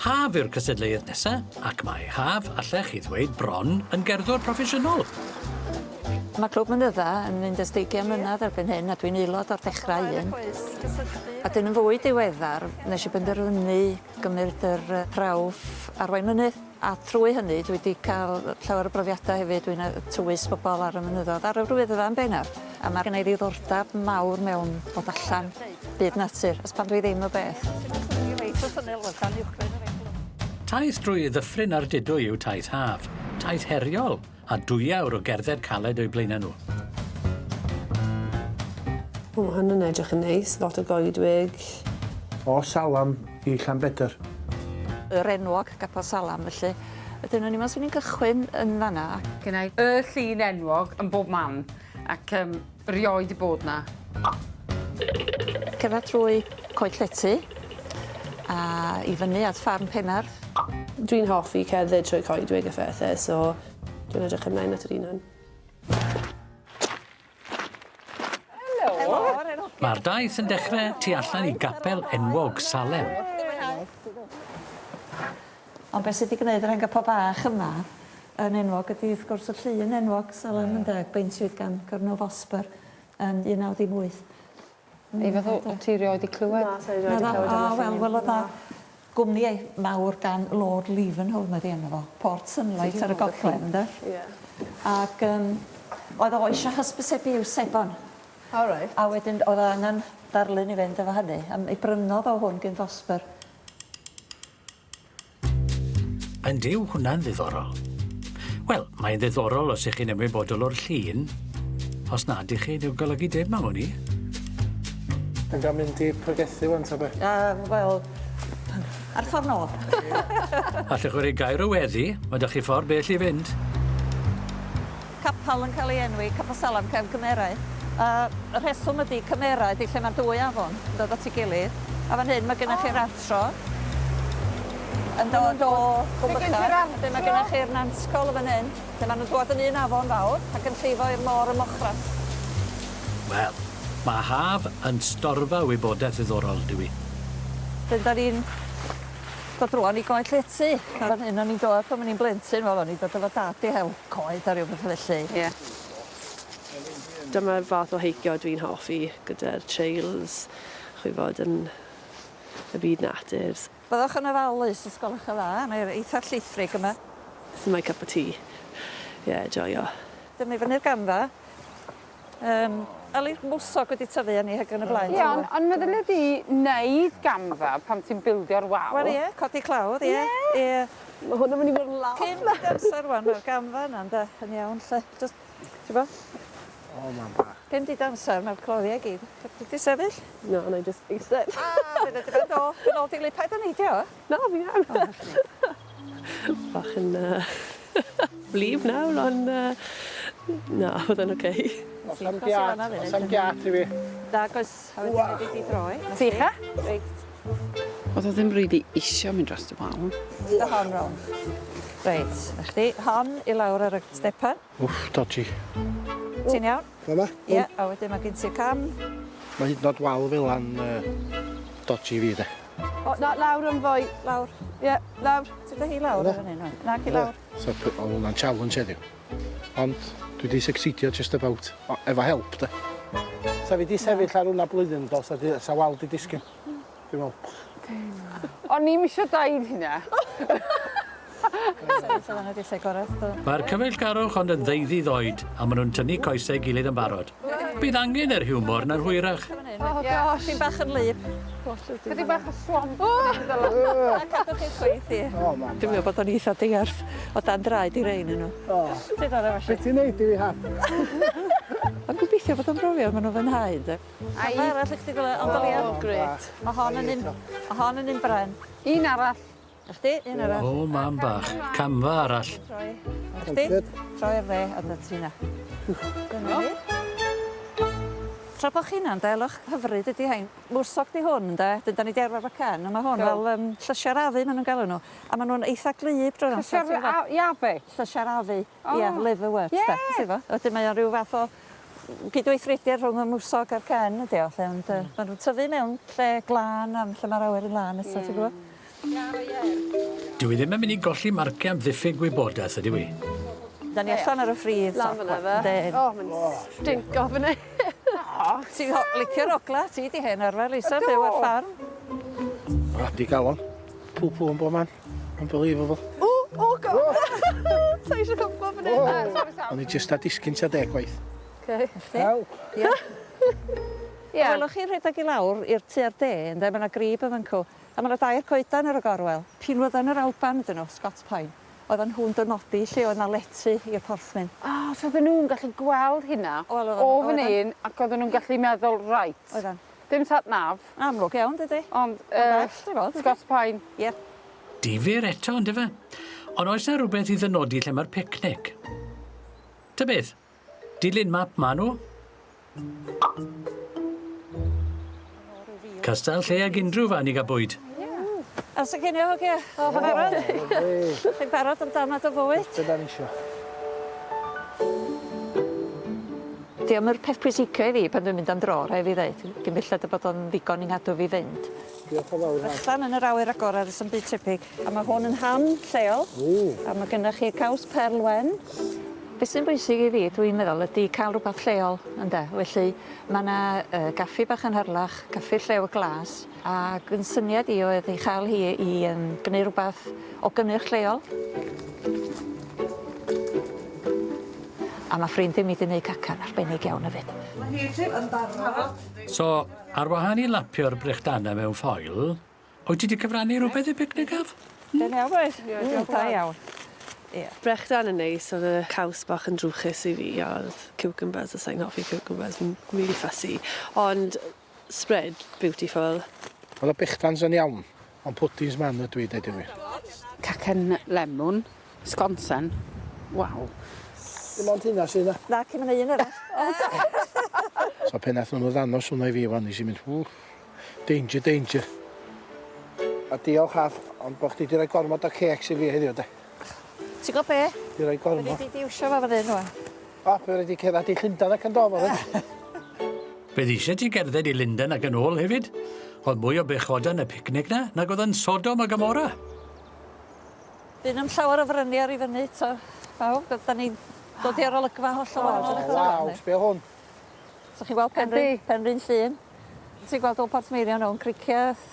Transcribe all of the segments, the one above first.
Haf yw'r cystadleuaeth nesaf, ac mae haf, allech chi ddweud, bron yn gerddwr proffesiynol. Mae Clwb Mynydda yn mynd ys 20 mlynedd erbyn hyn, a dwi'n aelod o'r dechrau un. A dyn yn fwy diweddar, nes i benderfynu gymryd yr prawf arwain mynydd. A trwy hynny, dwi wedi cael llawer o brofiadau hefyd, dwi'n tywys bobl ar y mynyddoedd, ar y rwyddfa yn bennaf. A mae gen i ddiddordeb mawr mewn bod allan byd natur, os pan dwi ddim o beth. Taith drwy ddyffryn ar didwy yw taith haf, taith heriol, a 2 awr o gerdded caled o'i blaenau nhw. Mae hwn yn edrych yn neis, lot o goedwig. O Salam i Llanbedr. Yr enwog Capel Salam, felly. Ydyn nhw'n i'n swn i'n cychwyn yn fanna. Gynnau y llun enwog yn bob man, ac rioed i bod na. Cerdded trwy Coed Llety, a i fyny at ffarm Pennod. Dwi'n hoffi cerdded trwy coedwig a phethau, so dwi'n edrych ymlaen at yr un. Mae'r daith yn dechrau tu allan i gapel enwog Salem. Ond beth sydd wedi gwneud yr enga pob bach yma yn enwog ydy wrth gwrs y llun enwog Salem yn deg, beintwyd gan Gornel Fosber yn 1908. Ei fath o ti rioed i clywed? Na, sa'i rioed i clywed am y llun. Wel, oedd gwmni mawr gan Lord Leavenhall, mae di enw fo. Port Sunlight ar y gogledd, ynddo? Ie. Ac oedd o eisiau hysbysebu i'w sebon. O, reit. A wedyn oedd o angen darlun i fynd efo hynny. Ei brynodd o hwn gen Fosber. Yn diw hwnna'n ddiddorol. Wel, mae'n ddiddorol os ych chi'n ymwybodol o'r llun, os nad ych chi'n i'w golygu dim am hwn i. Yn gael mynd i pregethu wan, ta be? Wel, ar ffordd nôl. Allech chi gair o weddi, mae ydych chi ffordd bell i fynd. Capal yn cael ei enwi, Capel Salam cefn cymerau. Y rheswm ydy cymerau ydy lle mae'r 2 afon yn dod at ei gilydd. A fan hyn mae gennych chi'r atro. Yn dod o Gwmbycha. Mae gennych chi'r Nansgol fan hyn. Lle maen nhw'n dod yn un afon fawr ac yn llifo i'r môr y mochras. Wel, mae haf yn storfa wybodaeth ddiddorol, dwi. Da ni'n dod rwan i Coed Llety. Fan hyn o'n i'n dod pan o'n i'n blentyn. Wel, o'n i'n dod efo dad i hel coed ar rhywbeth felly. Ie. Dyma'r fath o heicio dwi'n hoffi gyda'r trails, chwybod, yn y byd natur. Byddwch yn ofalus os gwelwch y dda, neu'r eitha llithrig yma. It's my cup of tea. Yeah, joio. Dyma i fyny'r gamfa. Ali'r mwsog wedi tyfu yn ei hyg yn y blaen. Ie, ond meddylia di wneud gamfa pan ti'n bildio'r wal. Wel ie, codi clawdd, ie. Ie. Mae hwn yn mynd i fod yn laf. Cyn mynd amser rwan, mae'r gamfa yna, ynda, yn iawn, lle. Just, ti'n bo? O, ma'n bach. Cyn mynd amser, mae'r cloddiau gyd. Wedi sefyll? No, and I just eistedd. Fydd ydy fynd o. Fy'n ôl di lipaid o neidio. Na, fi'n iawn. Bach yn blif nawr, ond na, oedd yn oce. Os am giat i fi. Dag oes, a wedyn wedi di droi. Sicha? Reit, Oedd o ddim rili isio mynd dros y wal. dy hon rown. Reit, na chdi, hon i lawr ar y stepan. Wff, dodgy. Ti'n iawn? Fama? Ie, a wedyn mae gen ti'r cam. Mae hyd yn oed wal fel an dodgy fi, de. O, na, lawr yn fwy. Lawr. Ie, lawr. Ti'n da hi lawr ar hynny, no? Na, ci lawr. So, o, hwnna'n challenge heddiw. Ond, dwi wedi succeedio just about. O, efo help, de. Sa fi di sefyll ar hwnna blwyddyn, dos, a sa wal di disgyn. Dwi'n meddwl. O'n i'm eisiau dweud hynna. Mae'r cyfeillgarwch ond yn ddeuddydd oed, a maen nhw'n tynnu coesau gilydd yn barod. Bydd angen yr hiwmor na'r hwyrach. Oh, gosh. Fi'n bach yn lyb. Chydig bach o swamp. A cadwch chi'n chweith i. O, ma'n Dwi'n meddwl bod o'n eitha dearth o dan draed i rein yn nhw. O, Ti'n dod efo beth ti'n neud i fi hap? Ond gobeithio bod o'n brofio, maen nhw'n fynhau, de. Ai. Mae arall i chdi gweld, ond o leia. Gret. Mae hon yn un bren. Un arall. Chdi, un arall. O, mam bach, camfa arall. Troi. Chdi, troi'r dde, a dy ti na. Dyna ni. Tra bod chi'n andelwch hyfryd ydi hain. Mwsog di hwn, de. Dyn da ni di arfer fo can, a mae hwn fel llysiau'r afu maen nhw'n galw nhw. A maen nhw'n eitha glyb drwy'r amser. Iabe? Llysiau'r afu. Ie, liverwort, de. Ti'n fo? Wedyn mae o'n rhyw fath o gydweithrediad rhwng y mwsog a'r can ydi o. Ond maen nhw'n tyfu mewn lle glân am lle mae'r awyr yn lan eto, ti'n gwybod? Dwi ddim yn mynd i golli marciau am ddiffyg gwybodaeth, ydy wi? Da ni allan ar y ffridd. Lan fyna fe. O, mae'n stinco fyny. Ti'n licio'r ogla, ti di hen arfer, Lisa, byw ar ffarm. Di galon. Pw yn bob man. Unbelievable. O, god. Sa eisiau cwmpo fyny. O'n i jyst a disgyn tua 10 gwaith. Help. Welwch chi'n rhedeg i lawr i'r tu ar de, ynddo, mae yna grib yn fan cw. A mae yna dair coedan ar y gorwel. Pinwodd yn yr Alban ydyn nhw, Scots Pine. Oedden nhw'n dynodi lle oedd yna letu i'r porthwyn. So oedden nhw'n gallu gweld hynna o fan un, ac oedden nhw'n gallu meddwl, right. Oedden. Dim sat naf. Amlwg iawn, dydy. Ond Scots Pine. Ie. Difyr eto, ynddo fe? Ond oes na rhywbeth i ddynodi lle mae'r picnic? Ta beth? Dilyn map ma nhw? Castell lle ag unrhyw fan i gael bwyd. A sy'n genio hogia? O, barod? Chi'n barod am damad o fywyd? Dyna ni isio. Di am yr peth pwysica i fi pan dwi'n mynd am dro, rhaid fi ddeud. Gymillad y bod o'n ddigon i gadw fi fynd. Diolch yn fawr. Allan yn yr awyr agored ys yn byd tebyg. A mae hwn yn ham lleol. A mae gennych chi caws perlwen. Beth sy'n bwysig i fi, dwi'n meddwl, ydy cael rhywbeth lleol, ynde. Felly, mae yna gaffi bach yn harlach, gaffi llew y glas, ac yn syniad i oedd ei chael hi i gwneud rhywbeth o gynnyrch lleol. A mae ffrind i mi wedi gwneud cacan arbennig iawn hefyd. Mae hi yn barod. So, ar wahân i lapio'r brechdannau mewn ffoil, wyt ti wedi cyfrannu rhywbeth i picnic af? Dyna iawn, boed? Da iawn. Brechdan yn neis, oedd y caws bach yn drwchus i fi, a oedd cucumbers, a sa'n hoffi cucumbers, yn really fussy. Ond spread, beautiful. Oedd y bechdans yn iawn, ond puddings man ydw i dweud i fi. Cacen lemon, sgonsen. Waw. Dim ond hynna sy'n yna. Na, cym yn un yna. So pen athyn nhw ddanos hwnna i fi wan, nes i'n mynd, danger, danger. A diolch af, ond bod chdi wedi rhoi gormod o cecs i fi heddiw, de. Ti'n gwybod be? Di rhoi gormod. Wedi diwsio fa fan hyn, wan. O, be wedi cerdded i Llundain ac yn dofod, de. Bydd eisiau ti gerdded i Lundain ac yn ôl hefyd? Oedd mwy o bechoda yn y picnic na, nag oedd yn Sodom a Gomorra. Dyn am llawer o fryniar i fyny, to. Bawb, da ni'n dod i'r olygfa holl o Waw, sbio hwn. So chi'n gweld Penrhyn Llyn. Ti'n gweld o Portmeirion o'n Cricieth.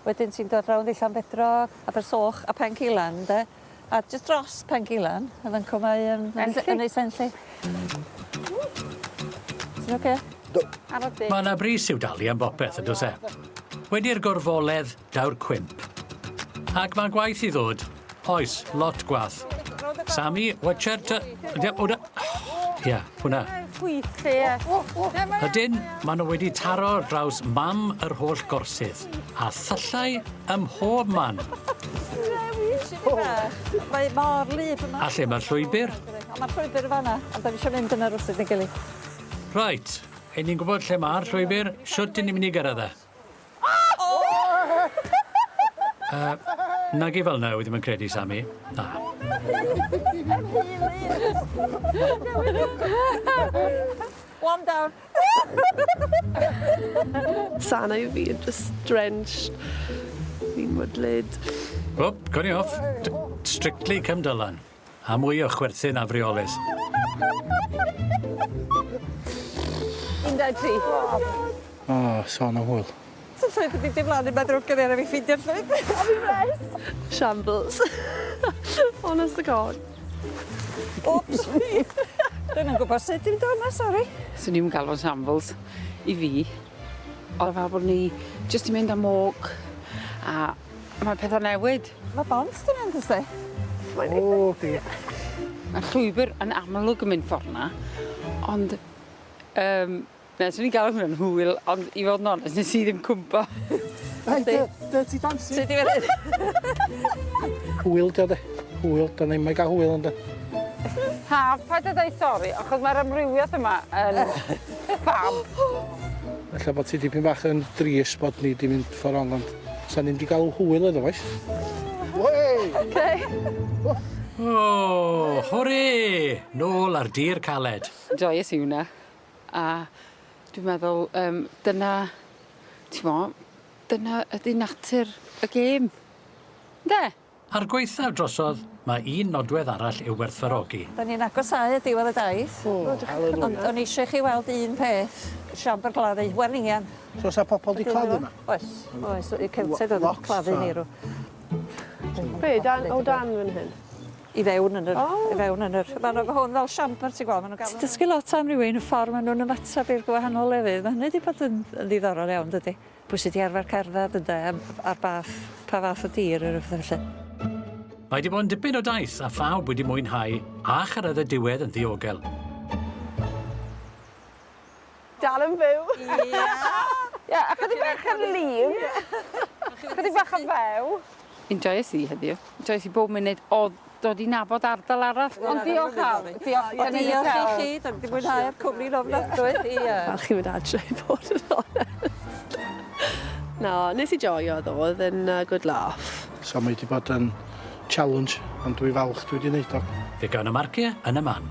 Wedyn ti'n dod rownd i Llanbedrog, Abersoch a Pengilan, de. A jyst dros Pengilan, oedd yn cwmau yn ei senlli. Ti'n oce? Mae yna bris i'w dalu am bopeth, ydws e. Wedi'r gorfoledd, daw'r cwimp. Ac mae gwaith i ddod. Oes, lot gwaith. Sami, watcher, Ia, hwnna. Ydyn, maen nhw wedi taro draws mam yr holl gorsydd, a thyllau ym mhob man. Mae mor lyb yma. A lle mae'r llwybr? Mae'r llwybr y fanna, ond da ni eisiau mynd yn yr wrsydd neu gilydd. Right, ein ni'n gwybod lle mae'r llwybr, siwt i ni'n mynd i gyrraedd e. Nag i fel na wedi mae'n credu, Sami. Na. One down. Sana i fi yn just drenched. Fi'n mwydlyd. O, goni off. Strictly cymdylan. A mwy o chwerthin a friolus. 1-3. O, son am hwyl. Sy'n llwyb wedi diflannu mae drwy'r gyfer fi ffeindio'r llwyb. Shambles. Honest to God. Oops. Dwi'n gwybod sut dwi'n dod yma, sori. Swn ni'n galw shambles i fi. Oedd fel bod ni jyst i mynd am walk. A mae pethau newid. Mae bons dyn nhw'n dysgu. O, di. Mae'r llwybr yn amlwg yn mynd ffordd na. Ond, swn ni'n galw hwnna'n hwyl, ond i fod yn onest, nes i ddim cwmpa. Hei, dirty dancing. Sut i fyny? Hwyl, dio de. Hwyl, da ni'n gael hwyl yn de. Ha, paid â dweud sori, achos mae'r amrywiaeth yma yn ffab. Felly bod ti dipyn bach yn dris bod ni di mynd ffordd ond sa ni'n di gael hwyl iddo, oes? Wey! O, hwri! Nôl ar dir caled. Joyous yw hwnna. A dwi'n meddwl, dyna, ti'n mo, dyna ydy natur y gêm. De? Ar gweithaf drosodd, mae un nodwedd arall i'w werthfarogi. Da ni'n agosau y diwedd y daith. Ond o'n eisiau chi weld un peth, siambr gladdu, werningian. So sa pobl di claddu yma? Oes, y celtedd oedd yn claddu ni rw. Be, o dan fan hyn? I fewn yn yr... Maen nhw'n hwn fel siambr, ti'n gweld? Ti'n dysgu lot am rywun y ffordd maen nhw'n ymateb i'r gwahanol lefydd. Mae hynny wedi bod yn ddiddorol iawn, dydy. Pwy sydd wedi arfer cerdded ynde, ar pa fath o dir yr yw'r felly. Mae wedi bod yn dipyn o daith a phawb wedi mwynhau a chyrraedd y diwedd yn ddiogel. Dal yn fyw. Ia, a chydig bach ar liw. Chydig bach ar few. Enjoyes i heddiw. Enjoyes i bob munud o dod i nabod ardal arall. Ond diolch am. Diolch i chi, da wedi mwynhau ar cwmni'n ofnadwy. Fel chi wedi adre i bod yn onest. No, nes i joio ddo, oedd yn good laugh. So mae wedi bod yn challenge, ond dwi falch dwi wedi wneud o. Fe gawn y marciau yn y man.